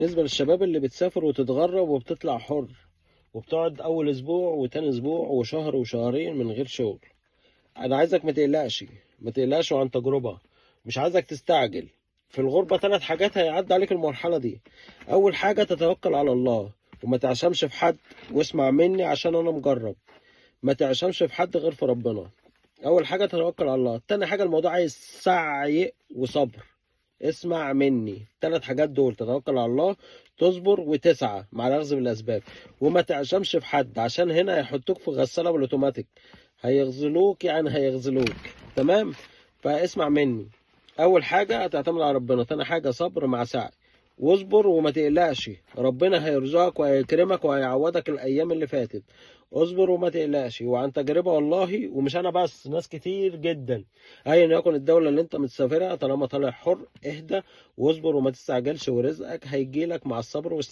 بالنسبة للشباب اللي بتسافر وتتغرب وبتطلع حر، وبتقعد أول أسبوع وتاني أسبوع وشهر وشهرين من غير شغل، أنا عايزك ما تقلقش وعن تجربة. مش عايزك تستعجل. في الغربة 3 حاجات هيعدي عليك المرحلة دي. أول حاجة تتوكل على الله وما تعشمش في حد، واسمع مني عشان أنا مجرب. ما تعشمش في حد غير في ربنا. أول حاجة تتوكل على الله. تاني حاجة الموضوع عايز سعي وصبر. اسمع مني، 3 حاجات دول: تتوكل على الله، تصبر، وتسعى مع الأخذ بالأسباب. وما تعشمش في حد، عشان هنا هيحطوك في غسالة بالأوتوماتيك. هيغزلوك يعني هيغزلوك. تمام. فاسمع مني. أول حاجة هتعتمد على ربنا، تاني حاجة صبر مع سعي. واصبر وما تقلقش، ربنا هيرزقك وهيكرمك وهيعوضك الأيام اللي فاتت. اصبر وما تقلقش، وعن تجربة والله، ومش أنا بس، ناس كتير جدا. أيا يكن الدولة اللي أنت مسافرها، طالما طالع حر اهدى واصبر وما تستعجلش، ورزقك هيجيلك مع الصبر والسعي.